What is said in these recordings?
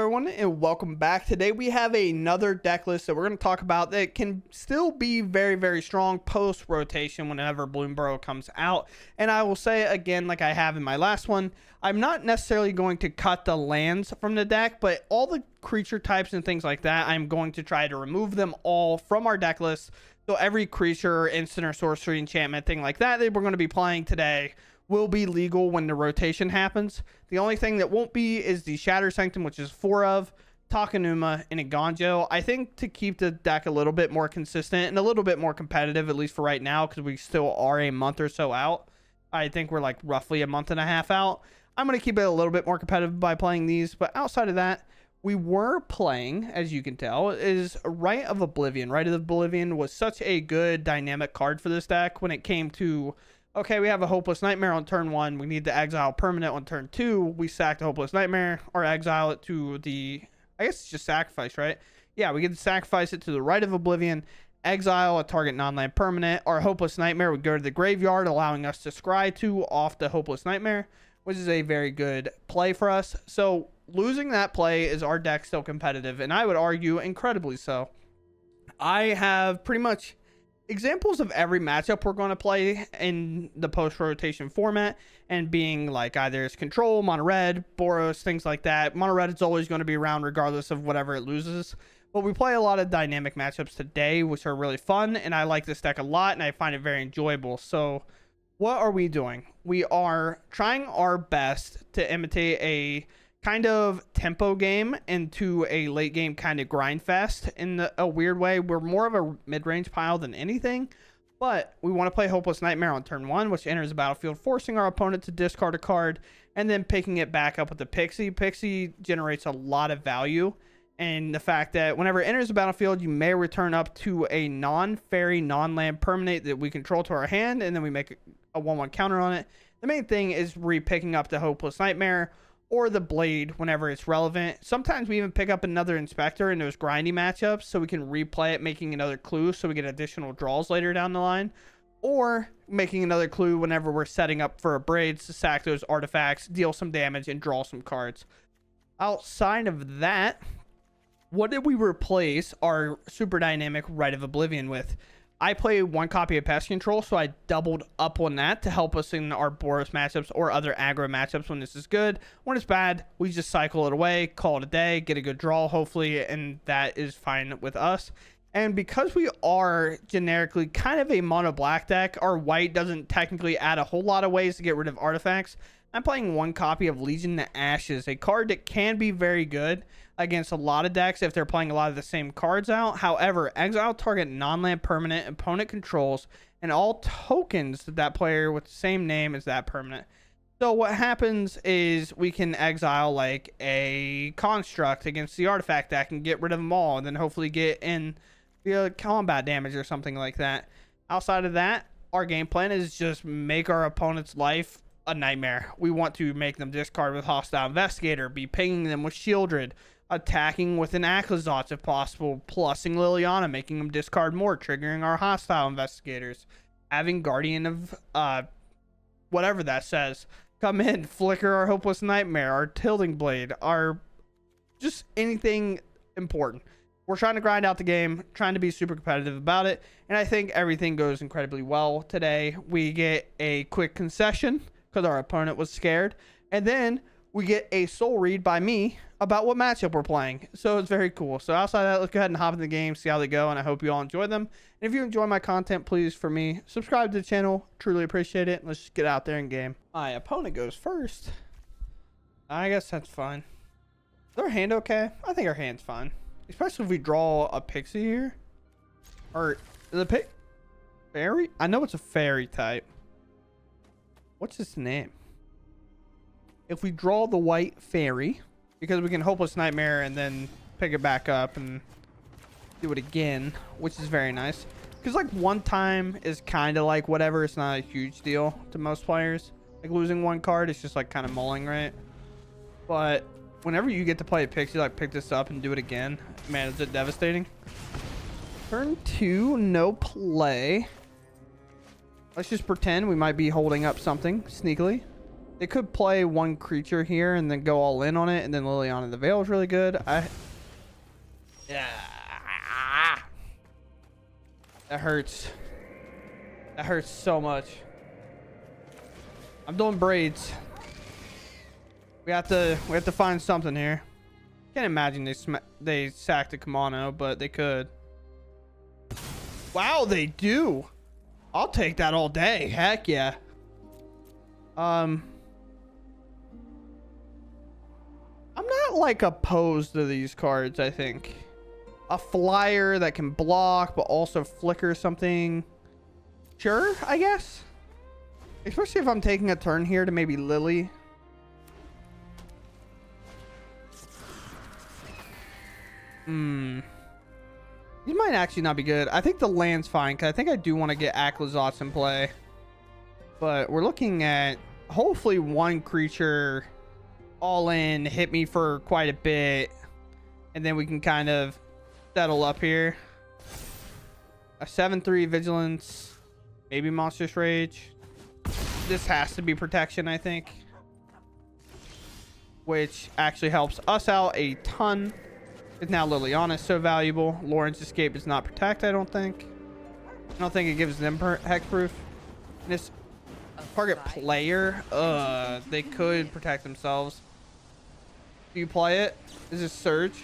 everyone, and welcome back. Today we have another deck list that we're going to talk about that can still be very strong post rotation whenever Bloomburrow comes out. And I will say again, like I have in my last one, I'm not necessarily going to cut the lands from the deck, but all the creature types and things like that, I'm going to try to remove them all from our deck list. So every creature, instant or sorcery, enchantment, thing like that we're going to be playing today will be legal when the rotation happens. The only thing that won't be is the Shatter Sanctum, which is 4 of, Takenuma, and Iganjo. I think to keep the deck a little bit more consistent and a little bit more competitive, at least for right now, because we still are a month or so out. I think we're like roughly a month and a half out. I'm going to keep it a little bit more competitive by playing these, but outside of that, we were playing, as you can tell, is Rite of Oblivion. Rite of Oblivion was such a good dynamic card for this deck when it came to, okay, we have a Hopeless Nightmare on turn 1. We need to exile permanent on turn 2. We sack the Hopeless Nightmare or exile it to the, I guess it's just sacrifice, right? Yeah, we get to sacrifice it to the Rite of Oblivion, exile a target non-land permanent. Our Hopeless Nightmare would go to the graveyard, allowing us to scry 2 off the Hopeless Nightmare, which is a very good play for us. So losing that play is our deck still competitive, and I would argue incredibly so. I have pretty much examples of every matchup we're going to play in the post-rotation format, and being like either it's control, mono red, Boros, things like that. Mono red is always going to be around regardless of whatever it loses. But we play a lot of dynamic matchups today, which are really fun, and I like this deck a lot, and I find it very enjoyable. So what are we doing? We are trying our best to imitate a kind of tempo game into a late game kind of grind fest in a weird way. We're more of a mid-range pile than anything, but we want to play Hopeless Nightmare on turn 1, which enters the battlefield, forcing our opponent to discard a card and then picking it back up with the Pixie. Pixie generates a lot of value, and the fact that whenever it enters the battlefield, you may return up to a non-fairy, non-land permanent that we control to our hand, and then we make a 1/1 counter on it. The main thing is re-picking up the Hopeless Nightmare or the Blade whenever it's relevant. Sometimes we even pick up another Inspector in those grindy matchups so we can replay it, making another clue so we get additional draws later down the line, or making another clue whenever we're setting up for a Braids to sack those artifacts, deal some damage, and draw some cards. Outside of that, what did we replace our super dynamic Rite of Oblivion with? I play 1 copy of Pest Control, so I doubled up on that to help us in our Boros matchups or other aggro matchups when this is good. When it's bad, we just cycle it away, call it a day, get a good draw, hopefully, and that is fine with us. And because we are generically kind of a mono black deck, our white doesn't technically add a whole lot of ways to get rid of artifacts. I'm playing 1 copy of Legion to Ashes, a card that can be very good against a lot of decks if they're playing a lot of the same cards out. However, exile target non-land permanent opponent controls and all tokens that player with the same name as that permanent. So what happens is we can exile like a construct against the artifact deck and get rid of them all, and then hopefully get in the combat damage or something like that. Outside of that, our game plan is just make our opponent's life a nightmare. We want to make them discard with Hostile Investigator, be pinging them with Shieldred, attacking with an Akhlazotz if possible, plussing Liliana, making them discard more, triggering our Hostile Investigators, having Guardian of whatever that says come in, flicker our Hopeless Nightmare, our Tilting Blade, our just anything important. We're trying to grind out the game, trying to be super competitive about it, and I think everything goes incredibly well today. We get a quick concession because our opponent was scared, and then we get a soul read by me about what matchup we're playing. So it's very cool. So outside of that, let's go ahead and hop in the game, see how they go, and I hope you all enjoy them. And if you enjoy my content, please, for me, subscribe to the channel. Truly appreciate it. Let's just get out there and game. My opponent goes first. I guess that's fine. Is our hand okay? I think our hand's fine. Especially if we draw a Pixie here. Or the pick fairy? I know it's a fairy type. What's its name? If we draw the white fairy, because we can Hopeless Nightmare and then pick it back up and do it again, which is very nice. Because like 1 time is kind of like whatever. It's not a huge deal to most players. Like losing 1 card, it's just like kind of mulling, right? But whenever you get to play a Pixie, like pick this up and do it again, man, is it devastating. Turn 2, no play. Let's just pretend we might be holding up something sneakily. They could play one creature here and then go all in on it, and then Liliana the Veil is really good. Yeah. That hurts. That hurts so much. I'm doing braids. We have to find something here. Can't imagine they sacked a Kamano, but they could. Wow, they do. I'll take that all day. Heck yeah. I'm not like opposed to these cards. I think a flyer that can block but also flicker something. Sure, I guess. Especially if I'm taking a turn here to maybe Lily. These might actually not be good. I think the land's fine because I think I do want to get Aclazotz in play. But we're looking at hopefully one creature all in, hit me for quite a bit, and then we can kind of settle up here. A 7/3 Vigilance, maybe Monstrous Rage. This has to be protection, I think, which actually helps us out a ton. It's now Liliana is so valuable. Lauren's Escape does not protect, I don't think. I don't think it gives them hexproof. This target player, they could protect themselves. Do you play it? Is this Surge?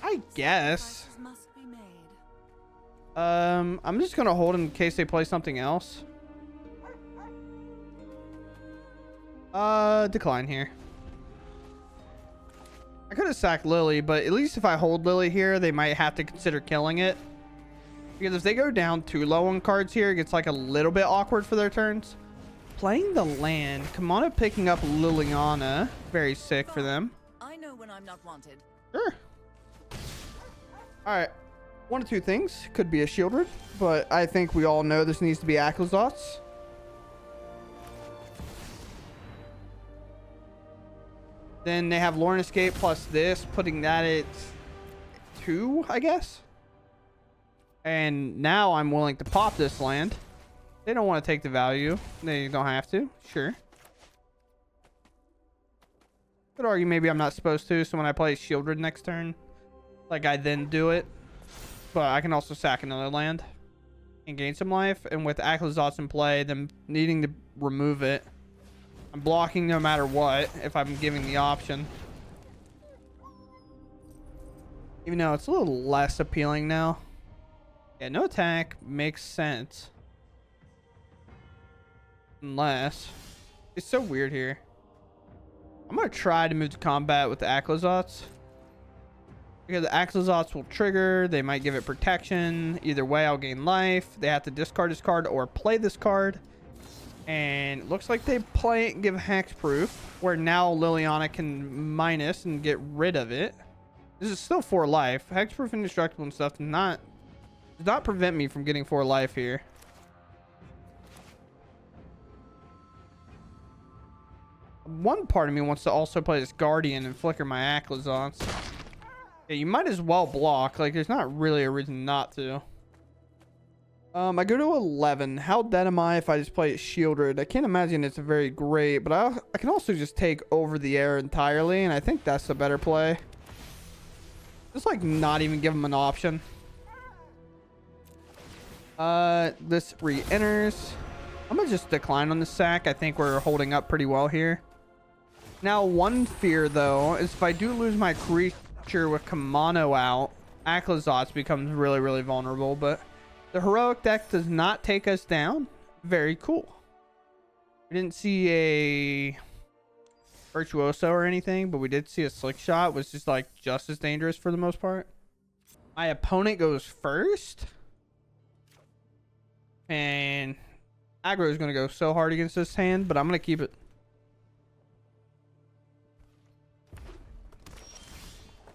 I guess. I'm just gonna hold in case they play something else. Decline here. I could have sacked Lily, but at least if I hold Lily here, they might have to consider killing it. Because if they go down too low on cards here, it gets like a little bit awkward for their turns. Playing the land. Kamano picking up Liliana. Very sick for them. I know when I'm not wanted. Sure. Alright. One of two things. Could be a Shieldred, but I think we all know this needs to be Aclazotz. Then they have Lauren Escape plus this, putting that at 2, I guess. And now I'm willing to pop this land. They don't want to take the value. They don't have to. Sure. Could argue maybe I'm not supposed to, so when I play Shieldred next turn, like I then do it. But I can also sack another land and gain some life. And with Aclazotz in play, them needing to remove it, I'm blocking no matter what if I'm giving the option. Even though it's a little less appealing now. Yeah, no attack makes sense. Unless... It's so weird here. I'm going to try to move to combat with the Aclazotz. Because the Aclazotz will trigger. They might give it protection. Either way, I'll gain life. They have to discard this card or play this card. And it looks like they play it and give hexproof. Where now Liliana can minus and get rid of it. This is still 4 life. Hexproof, indestructible and stuff does not prevent me from getting 4 life here. One part of me wants to also play this Guardian and flicker my Aclazotz. Yeah, you might as well block. Like, there's not really a reason not to. I go to 11. How dead am I if I just play it Shieldred? I can't imagine it's very great, but I can also just take over the air entirely, and I think that's the better play. Just, like, not even give them an option. This re-enters. I'm gonna just decline on the sack. I think we're holding up pretty well here. Now, one fear, though, is if I do lose my creature with Kamano out, Aclazotz becomes really, really vulnerable, but the heroic deck does not take us down. Very cool. We didn't see a Virtuoso or anything, but we did see a Slick Shot, which is like just as dangerous for the most part. My opponent goes first. And aggro is going to go so hard against this hand, but I'm going to keep it.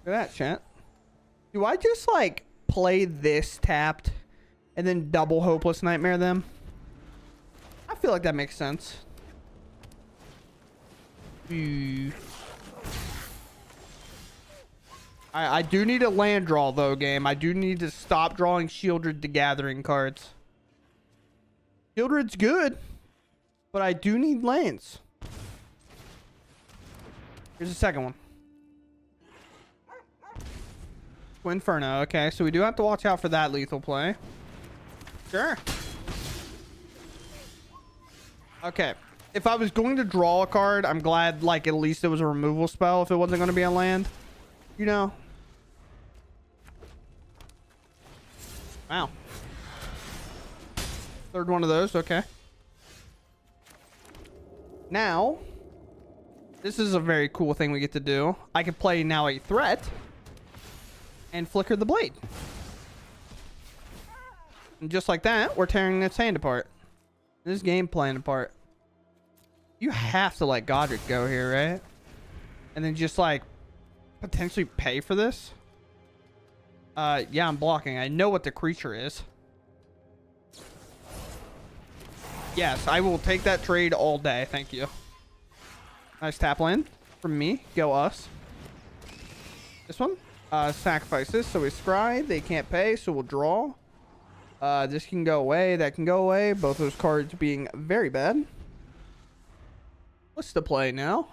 Look at that, chat. Do I just like play this tapped and then double Hopeless Nightmare them? I feel like that makes sense. I do need a land draw though, game. I do need to stop drawing Shieldred the Gathering cards. Shieldred's good, but I do need lands. Here's the second one. Inferno. Okay, so we do have to watch out for that lethal play. Sure. Okay. If I was going to draw a card, I'm glad, like, at least it was a removal spell if it wasn't going to be a land. You know? Wow. Third one of those. Okay. Now, this is a very cool thing we get to do. I can play now a threat and flicker the blade. And just like that, we're tearing its hand apart. This game playing apart. You have to let Godric go here, right? And then just like potentially pay for this. Yeah, I'm blocking. I know what the creature is. Yes, I will take that trade all day. Thank you. Nice tap land from me. Go us. This one. Sacrifice this. So we scry. They can't pay, so we'll draw. This can go away. That can go away. Both those cards being very bad. What's the play now?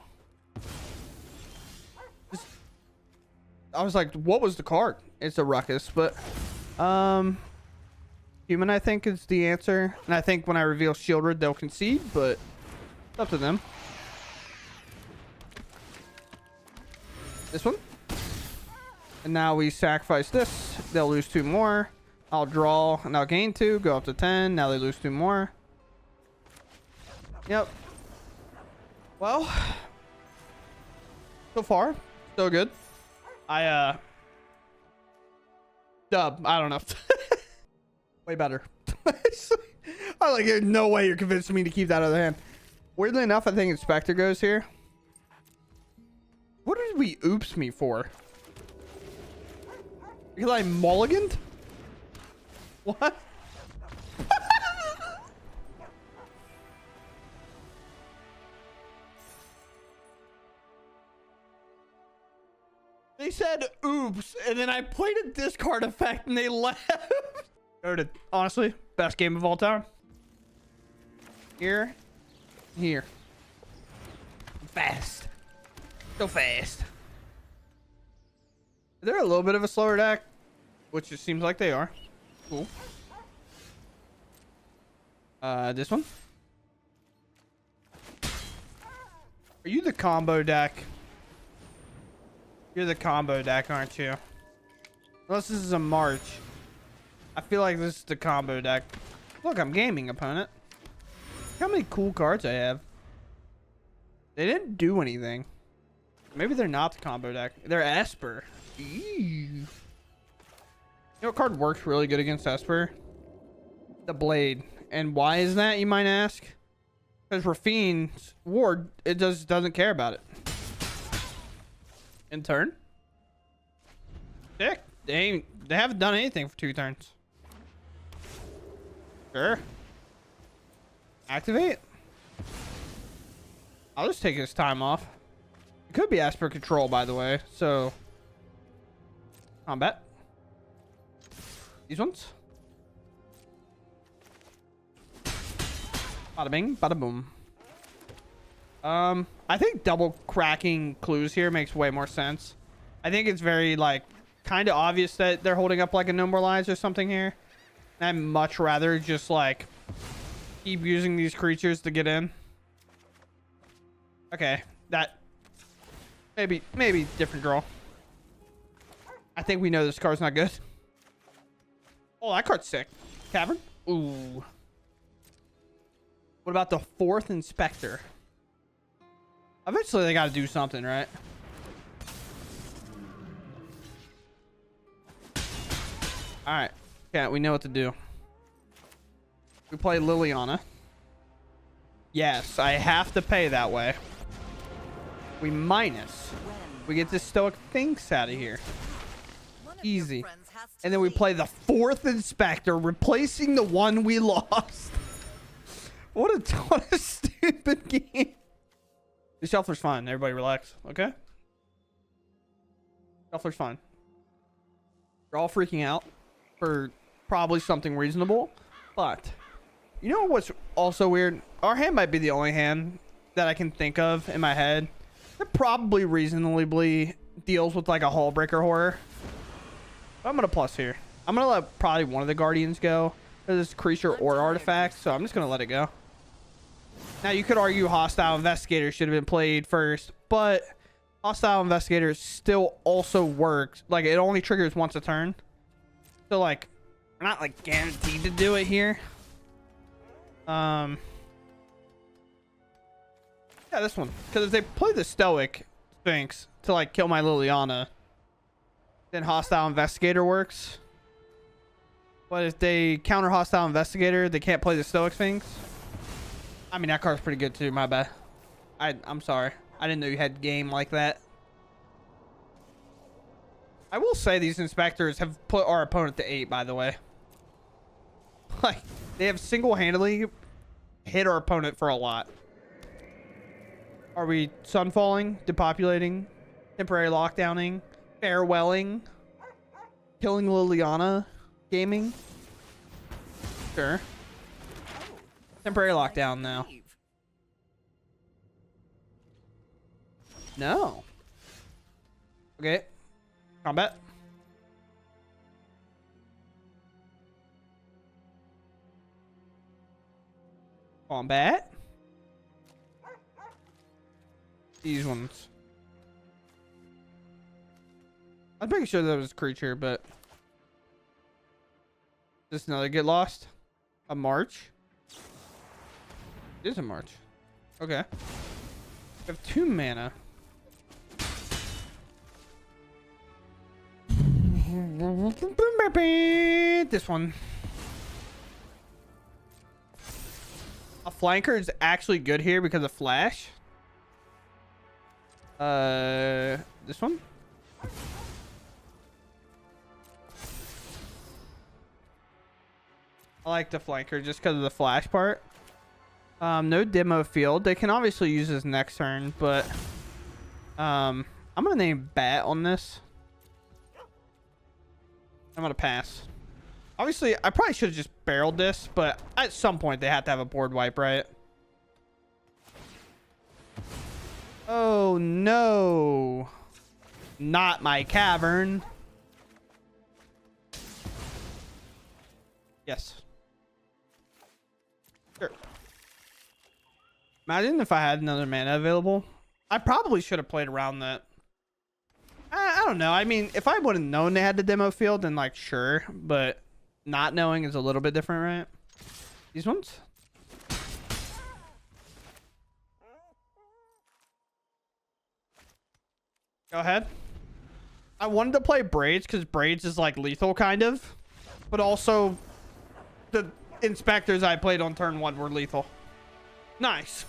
I was like, what was the card? It's a ruckus, but human, I think, is the answer. And I think when I reveal Shieldred, they'll concede, but it's up to them. This one. And now we sacrifice this. They'll lose 2 more. I'll draw and I'll gain 2, go up to 10. Now they lose 2 more. Yep. Well, so far, so good. Dub. I don't know. Way better. I like it. No way you're convincing me to keep that other hand. Weirdly enough, I think Inspector goes here. What did we oops me for? Because I mulliganed? What? They said oops, and then I played a discard effect and they left. Noted. Honestly, best game of all time. Here. Fast. So fast. They're a little bit of a slower deck, which it seems like they are. Cool. This one. Are you the combo deck? You're the combo deck, aren't you? Unless this is a March. I feel like this is the combo deck. Look, I'm gaming, opponent. Look how many cool cards I have. They didn't do anything. Maybe they're not the combo deck. They're Esper. Ew. You know what card works really good against Esper? The Blade. And why is that, you might ask? Because Rafine's ward, it just doesn't care about it. In turn. Sick. They haven't done anything for 2 turns. Sure. Activate. I'll just take his time off. It could be Esper Control, by the way. So, combat. These ones. Bada bing, bada boom. I think double cracking clues here makes way more sense. I think it's very, like, kind of obvious that they're holding up like a Nomoralize or something here. I'd much rather just, like, keep using these creatures to get in. Okay, that maybe different draw. I think we know this card's not good. Oh, that card's sick. Cavern. Ooh. What about the 4th Inspector? Eventually, they got to do something, right? All right. Yeah, we know what to do. We play Liliana. Yes, I have to pay that way. We minus. We get this Stoic Sphinx out of here. Easy. And then we play the 4th Inspector, replacing the one we lost. What a stupid game. The shuffler's fine. Everybody relax. Okay? Shuffler's fine. We're all freaking out for probably something reasonable, but You know what's also weird? Our hand might be the only hand that I can think of in my head that probably reasonably deals with like a hull breaker horror. But I'm gonna plus here. I'm gonna let probably one of the guardians go because it's creature or artifact, so I'm just gonna let it go. Now you could argue hostile investigator should have been played first, but hostile investigator still also works. Like it only triggers once a turn, so like we're not like guaranteed to do it here. Yeah, this one, because if they play the stoic sphinx to like kill my Liliana, then hostile investigator works. But if they counter hostile investigator, they can't play the stoic sphinx. I mean, that card's pretty good too. My bad. I'm sorry. I didn't know you had game like that. I will say these inspectors have put our opponent to 8, by the way. Like, they have single-handedly hit our opponent for a lot. Are we sunfalling, depopulating, temporary lockdowning, farewelling, killing Liliana, gaming? Sure. Temporary lockdown now. No. Okay. Combat. Combat. These ones. I'm pretty sure that was a creature, but just another get lost. A march. It is a march. Okay. We have 2 mana. This one. A flanker is actually good here because of flash. This one. I like the flanker just because of the flash part. No demo field. They can obviously use this next turn, but I'm gonna name bat on this. I'm gonna pass. Obviously, I probably should have just barreled this, but at some point they have to have a board wipe, right? Oh no. Not my cavern. Yes. Sure. Imagine if I had another mana available. I probably should have played around that. I don't know. I mean, if I would have known they had the demo field, then like sure, but not knowing is a little bit different, right? These ones? Go ahead. I wanted to play Braids because Braids is like lethal kind of, but also the inspectors I played on turn 1 were lethal. Nice.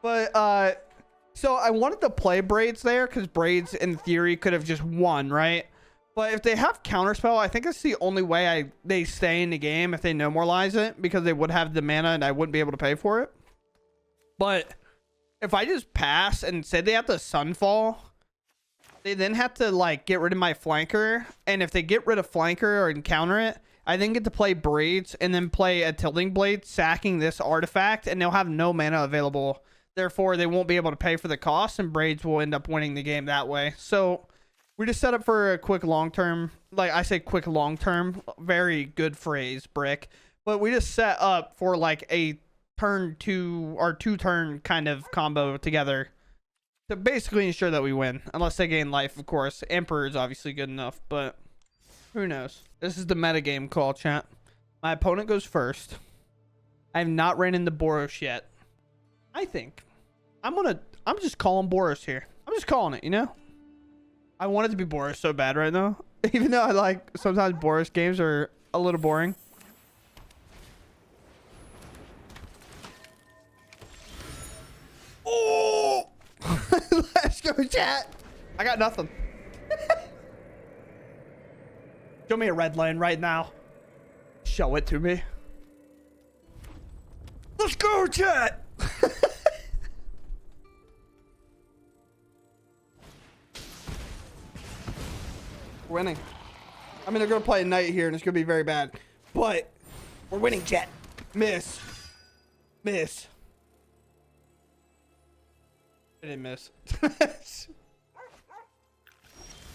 But so I wanted to play Braids there because Braids in theory could have just won, right? But if they have counterspell, I think it's the only way they stay in the game if they no moralize it, because they would have the mana and I wouldn't be able to pay for it. But if I just pass and say they have to Sunfall, they then have to like get rid of my flanker, and if they get rid of flanker or encounter it, I then get to play Braids and then play a Tilting Blade, sacking this artifact, and they'll have no mana available. Therefore, they won't be able to pay for the cost, and Braids will end up winning the game that way. So we just set up for a quick long-term, like I say quick long-term, very good phrase, Brick. But we just set up for like a turn 2 or 2-turn kind of combo together to basically ensure that we win. Unless they gain life, of course. Emperor is obviously good enough, but who knows? This is the metagame call, chat. My opponent goes first. I have not ran into Boros yet. I think I'm just calling Boros here. I'm just calling it, you know? I want it to be Boros so bad right now. Even though I like sometimes Boros games are a little boring. Oh! Let's go, chat. I got nothing. Show me a red lane right now. Show it to me. Let's go, chat. Winning. I mean, they're going to play a knight here, and it's going to be very bad. But We're winning, Jet. Miss. Miss. I didn't miss.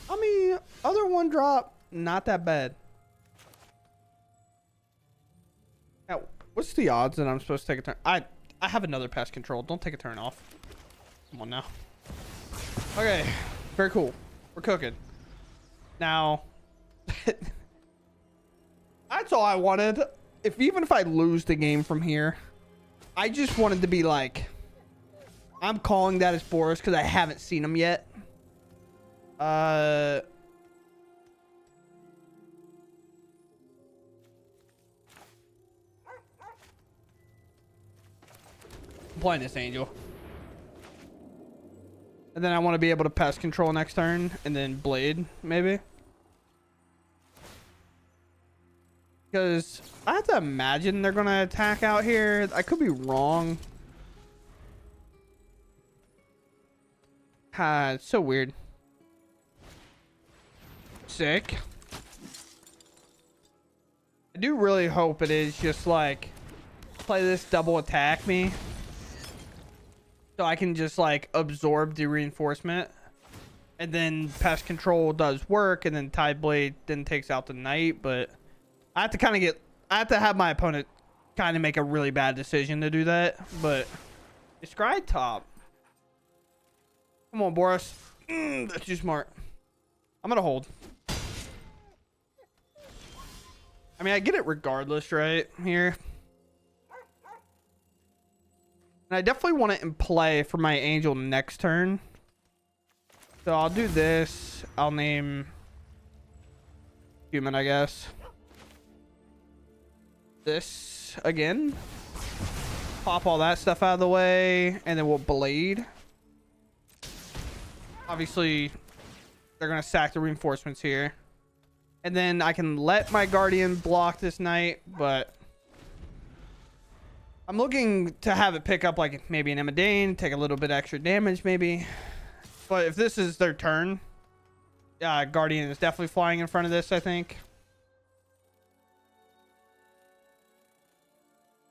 I mean, other one drop, not that bad. Now, what's the odds that I'm supposed to take a turn? I have another pest control. Don't take a turn off. Come on now. Okay, very cool. We're cooking. Now, that's all I wanted. Even if I lose the game from here, I just wanted to be like, I'm calling that as Boros because I haven't seen him yet. I'm playing this Angel. And then I want to be able to pest control next turn and then Blade, maybe. Because I have to imagine they're going to attack out here. I could be wrong. It's so weird. Sick. I do really hope it is just like play this double attack me. So I can just like absorb the reinforcement. And then pest control does work. And then Tide Blade then takes out the knight. But I have to kind of I have to have my opponent kind of make a really bad decision to do that. But it's Scry top. Come on, Boros. That's too smart. I'm going to hold. I mean, I get it regardless, right? Here. And I definitely want it in play for my Angel next turn. So I'll do this. I'll name Human, I guess. This again. Pop all that stuff out of the way. And then we'll Blade. Obviously, they're going to sack the reinforcements here. And then I can let my Guardian block this knight, but I'm looking to have it pick up like maybe an Emmadane, take a little bit extra damage maybe. But if this is their turn, Guardian is definitely flying in front of this, I think.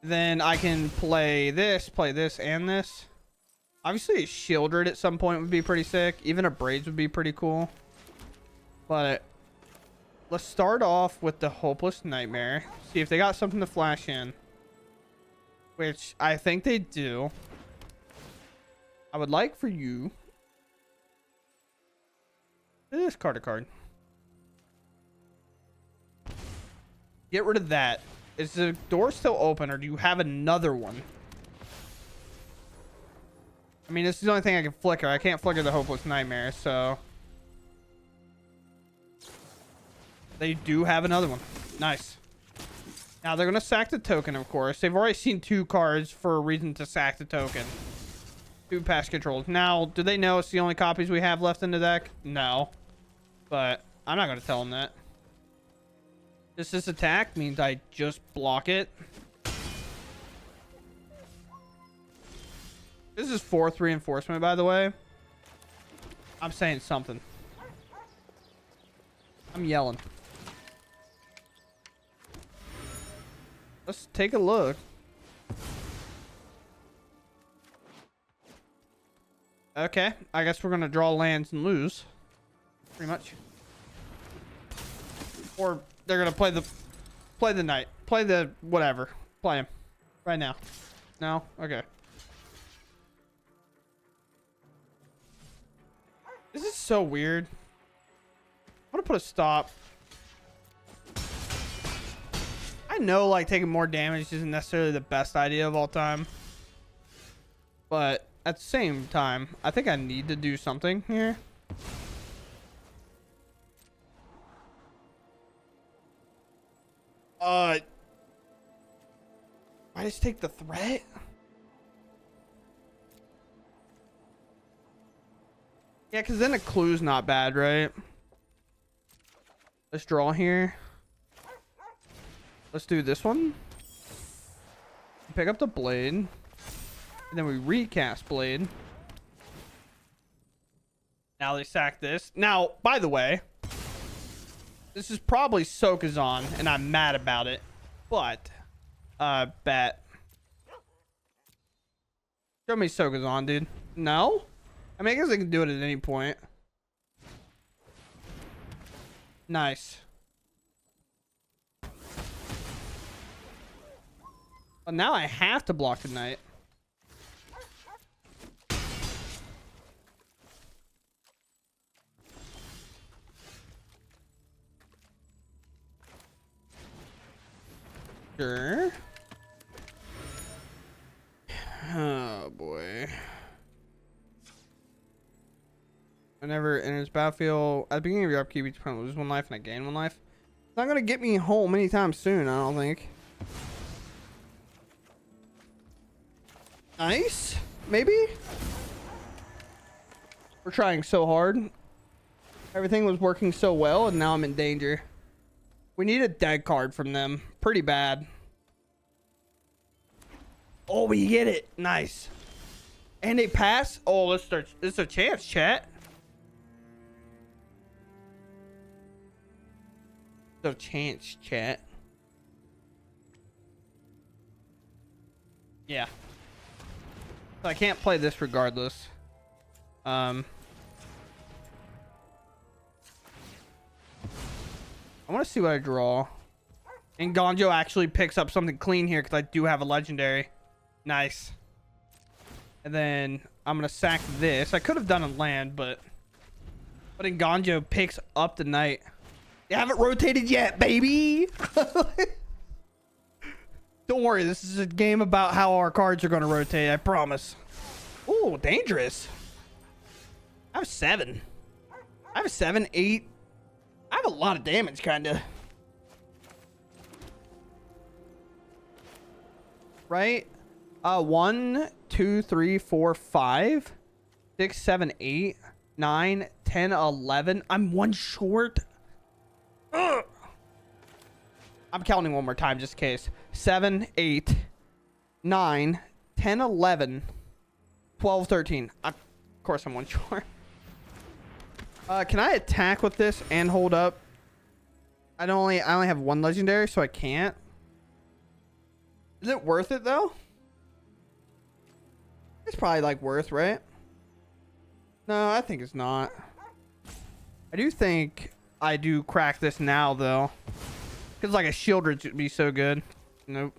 Then I can play this, and this. Obviously, a Shieldred at some point would be pretty sick. Even a Braids would be pretty cool. But let's start off with the Hopeless Nightmare. See if they got something to flash in. Which I think they do. I would like for you to discard a card. Get rid of that. Is the door still open or do you have another one? I mean, this is the only thing I can flicker. I can't flicker the Hopeless Nightmare, so they do have another one. Nice. Now they're gonna sack the token, of course. They've already seen 2 cards for a reason to sack the token. 2 pest controls. Now, do they know it's the only copies we have left in the deck? No. But I'm not gonna tell them that. This attack means I just block it. This is 4th reinforcement, by the way. I'm saying something. I'm yelling. Let's take a look. Okay, I guess we're gonna draw lands and lose. Pretty much. Or they're gonna play the knight. Play the whatever. Play him. Right now. No? Okay. This is so weird. I'm gonna put a stop. I know like taking more damage isn't necessarily the best idea of all time. But at the same time, I think I need to do something here. I just take the threat. Yeah, because then a clue's not bad, right? Let's draw here. Let's do this one. Pick up the Blade. And then we recast Blade. Now they sack this. Now, by the way, this is probably Sokazon, and I'm mad about it. But Bet. Show me Soka's on, dude. No? I mean, I guess I can do it at any point. Nice. Well, now I have to block the knight. Sure. Oh boy. Whenever enters battlefield at the beginning of your upkeep, each opponent loses 1 life and I gain 1 life. It's not gonna get me home anytime soon, I don't think. Nice. Maybe? We're trying so hard. Everything was working so well, and now I'm in danger. We need a dead card from them. Pretty bad. Oh, we get it. Nice. And they pass. Oh, let's start. This is a chance, chat. It's a chance, chat. Yeah. So I can't play this regardless. I want to see what I draw. And Gonjo actually picks up something clean here because I do have a legendary. Nice. And then I'm going to sack this. I could have done a land, but Gonjo picks up the knight. You haven't rotated yet, baby. Don't worry, this is a game about how our cards are going to rotate, I promise. Ooh, dangerous. I have 7. I have 7, 8. I have a lot of damage, kind of. Right? 1, 2, 3, 4, 5, 6, 7, 8, 9, 10, 11. I'm 1 short. Ugh. I'm counting one more time just in case. 7, 8, 9, 10, 11, 12, 13. Of course I'm 1 short. Can I attack with this and hold up? I only have 1 legendary, so I can't. Is it worth it though? It's probably like worth, right? No, I think it's not. I do think I do crack this now though. Because like a shield would be so good. Nope.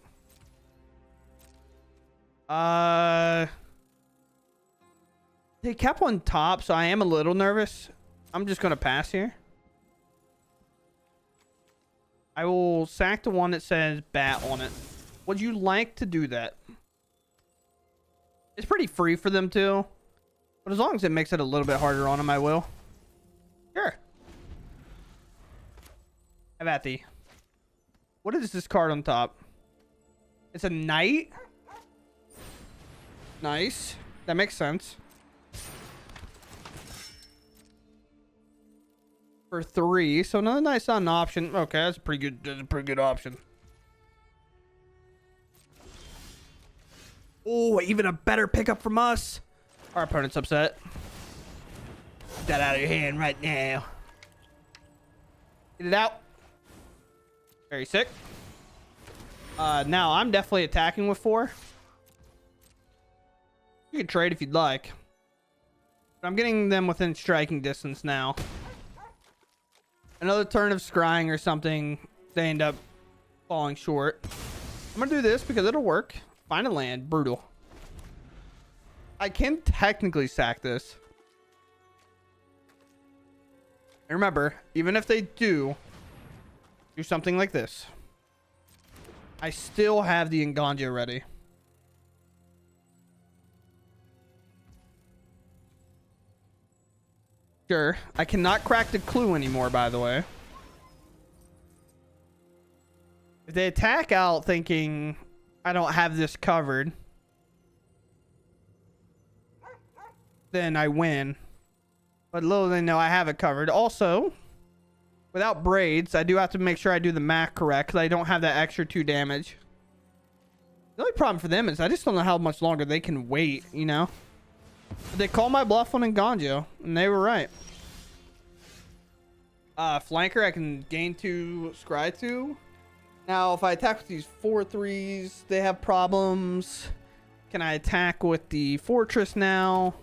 They kept on top, so I am a little nervous. I'm just gonna pass here. I will sack the one that says bat on it. Would you like to do that? It's pretty free for them too. But as long as it makes it a little bit harder on them, I will. Sure. Have at thee. What is this card on top? It's a knight. Nice. That makes sense. For 3, so another knight's not an option. Okay, that's a pretty good option. Oh, even a better pickup from us. Our opponent's upset. Get that out of your hand right now. Get it out. Very sick. Now I'm definitely attacking with 4. You can trade if you'd like. But I'm getting them within striking distance now. Another turn of scrying or something, they end up falling short. I'm gonna do this because it'll work. Find a land. Brutal. I can technically sack this. And remember, even if they do something like this, I still have the Nganjo ready. Sure. I cannot crack the clue anymore, by the way. If they attack out thinking I don't have this covered, then I win. But little they know I have it covered. Also, without braids, I do have to make sure I do the math correct because I don't have that extra 2 damage. The only problem for them is I just don't know how much longer they can wait, you know? But they called my bluff on Nganjo, and they were right. Flanker, I can gain 2, scry 2. Now, if I attack with these 4/3s, they have problems. Can I attack with the fortress now?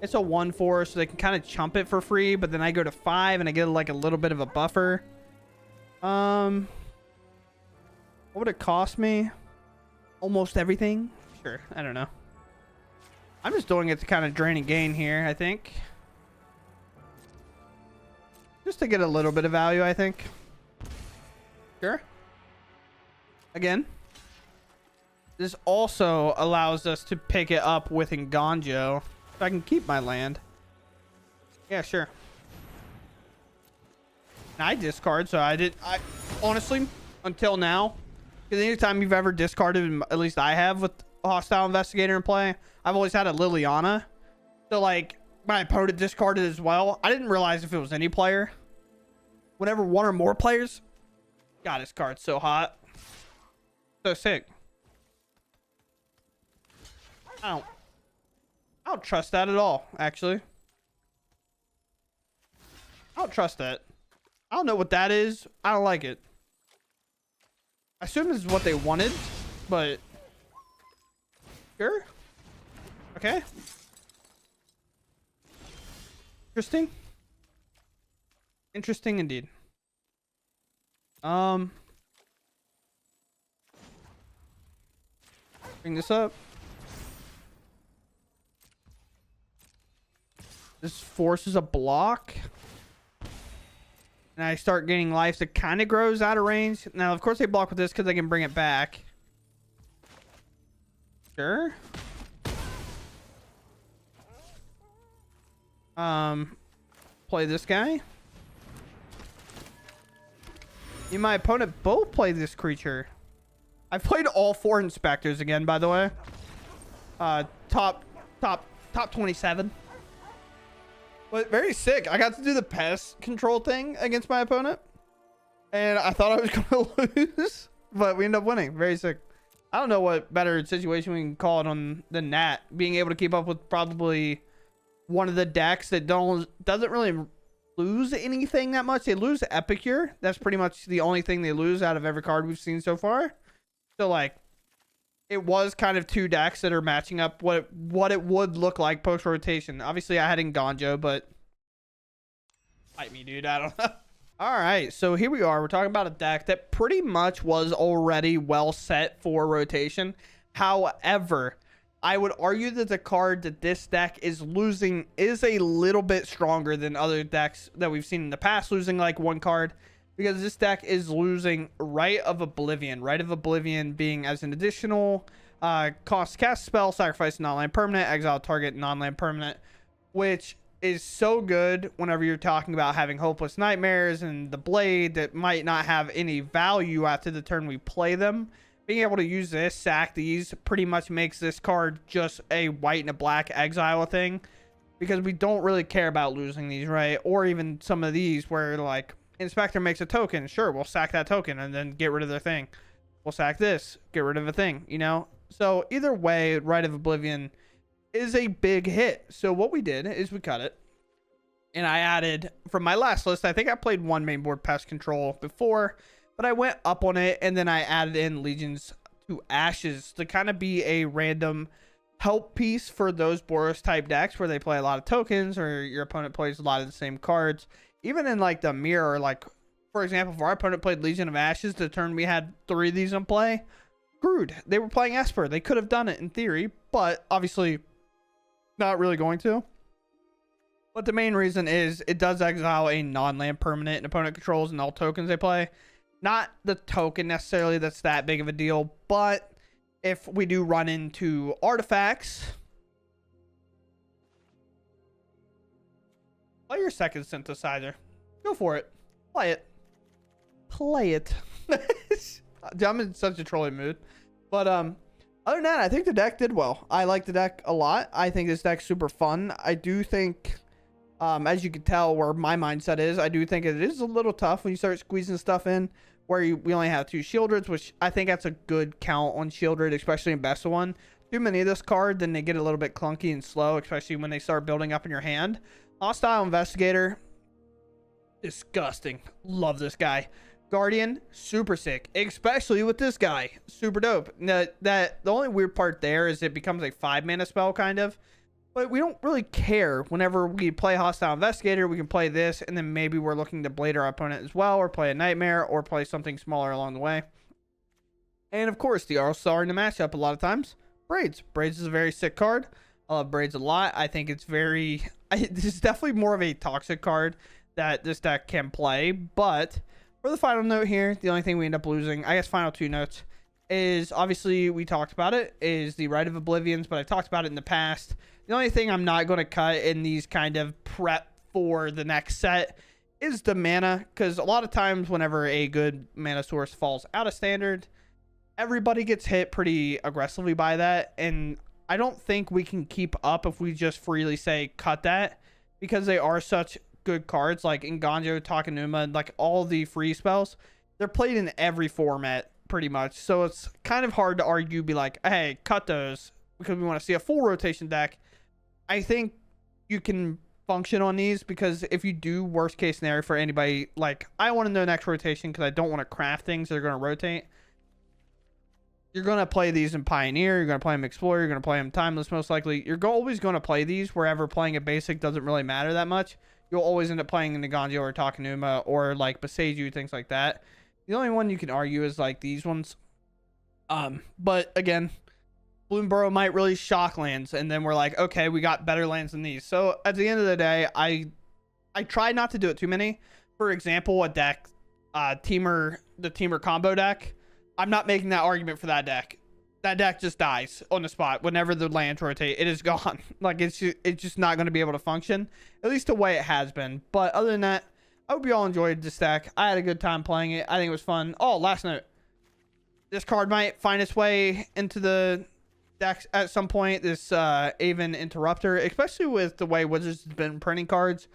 It's a 1/4, so they can kind of chump it for free, but then I go to 5 and I get like a little bit of a buffer. What would it cost me? Almost everything? Sure, I don't know. I'm just doing it to kind of drain and gain here, I think. Just to get a little bit of value, I think. Sure. Again. This also allows us to pick it up with Nganjo. So I can keep my land. Yeah, sure. And I discard, so I honestly, until now, because anytime you've ever discarded, at least I have with a hostile investigator in play, I've always had a Liliana. So like my opponent discarded as well. I didn't realize if it was any player. Whenever one or more players, God, this card's so hot. So sick. I don't trust that at all, actually. I don't trust that. I don't know what that is. I don't like it. I assume this is what they wanted, but sure. Okay. Interesting. Interesting indeed. Bring this up. This forces a block. And I start gaining life that kind of grows out of range. Now, of course, they block with this because they can bring it back. Sure. Play this guy. Me and my opponent both play this creature. I've played all 4 inspectors again, by the way. Top 27. But very sick. I got to do the pest control thing against my opponent. And I thought I was going to lose. But we end up winning. Very sick. I don't know what better situation we can call it on than that. Being able to keep up with probably one of the decks that doesn't really lose anything that much. They lose Epicure. That's pretty much the only thing they lose out of every card we've seen so far. So, like, it was kind of 2 decks that are matching up what it would look like post rotation. Obviously, I had Nganjo, but fight me, dude. I don't know. All right, so here we are. We're talking about a deck that pretty much was already well set for rotation. However, I would argue that the card that this deck is losing is a little bit stronger than other decks that we've seen in the past, losing like 1 card. Because this deck is losing Rite of Oblivion. Rite of Oblivion being as an additional cost to cast spell, sacrifice non-land permanent, exile target non-land permanent, which is so good whenever you're talking about having Hopeless Nightmares and the Blade that might not have any value after the turn we play them. Being able to use this, sack these, pretty much makes this card just a white and a black exile thing. Because we don't really care about losing these, right? Or even some of these where, like, Inspector makes a token. Sure, we'll sack that token and then get rid of their thing. We'll sack this, get rid of a thing, you know? So either way, Rite of Oblivion is a big hit. So what we did is we cut it. And I added, from my last list, I think I played 1 mainboard Pest Control before. But I went up on it and then I added in Legions to Ashes to kind of be a random help piece for those Boros type decks where they play a lot of tokens or your opponent plays a lot of the same cards. Even in like the mirror, like for example, if our opponent played Legion of Ashes, the turn we had 3 of these in play, screwed. They were playing Esper. They could have done it in theory, but obviously not really going to. But the main reason is it does exile a non-land permanent and opponent controls and all tokens they play. Not the token necessarily that's that big of a deal, but if we do run into artifacts, play your second synthesizer. Go for it. Play it. Play it. I'm in such a trolling mood. But other than that, I think the deck did well. I like the deck a lot. I think this deck's super fun. I do think, as you can tell where my mindset is, I do think it is a little tough when you start squeezing stuff in where we only have 2 Shieldreds, which I think that's a good count on Shieldred, especially in best of 1. Too many of this card, then they get a little bit clunky and slow, especially when they start building up in your hand. Hostile Investigator, disgusting. Love this guy. Guardian, super sick, especially with this guy, super dope. Now, that the only weird part there is it becomes a 5-mana spell kind of, but we don't really care. Whenever we play Hostile Investigator, we can play this, and then maybe we're looking to blade our opponent as well, or play a Nightmare, or play something smaller along the way. And of course, the all-star in the matchup a lot of times, Braids. Braids is a very sick card. I love Braids a lot. I think it's this is definitely more of a toxic card that this deck can play, but for the final note here, the only thing we end up losing, I guess final 2 notes, is obviously we talked about it, is the Rite of Oblivions, but I've talked about it in the past. The only thing I'm not going to cut in these kind of prep for the next set is the mana, because a lot of times whenever a good mana source falls out of standard, everybody gets hit pretty aggressively by that, and I don't think we can keep up if we just freely say cut that, because they are such good cards like Nganjo, Takenuma, like all the free spells. They're played in every format pretty much, so it's kind of hard to argue, be like, hey, cut those because we want to see a full rotation deck. I think you can function on these, because if you do worst case scenario for anybody, like I want to know next rotation because I don't want to craft things that are going to rotate. You're going to play these in Pioneer, you're going to play them Explorer, you're going to play them Timeless most likely. You're always going to play these wherever playing a basic doesn't really matter that much. You'll always end up playing in Nganjo or Takenuma or like Boseiju, things like that. The only one you can argue is like these ones. But again, Bloomburrow might really shock lands, and then we're like, okay, we got better lands than these. So at the end of the day, I try not to do it too many. For example, a deck, the Teamer combo deck, I'm not making that argument for that deck. That deck just dies on the spot whenever the lands rotate. It is gone. Like it's just not going to be able to function, at least the way it has been. But other than that, I hope you all enjoyed this deck. I had a good time playing it. I think it was fun. Oh, last note, this card might find its way into the decks at some point. This Aven Interrupter, especially with the way Wizards has been printing cards.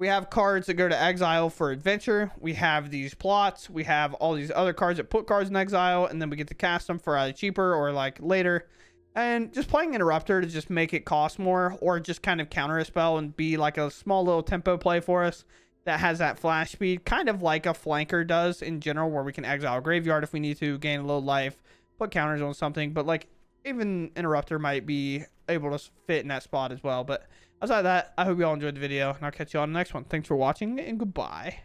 We have cards that go to exile for adventure. We have these plots. We have all these other cards that put cards in exile, and then we get to cast them for either cheaper or like later. And just playing Interrupter to just make it cost more, or just kind of counter a spell and be like a small little tempo play for us that has that flash speed, kind of like a flanker does in general, where we can exile a graveyard if we need to, gain a little life, put counters on something. But like even Interrupter might be able to fit in that spot as well. But outside of that, I hope you all enjoyed the video, and I'll catch you on the next one. Thanks for watching, and goodbye.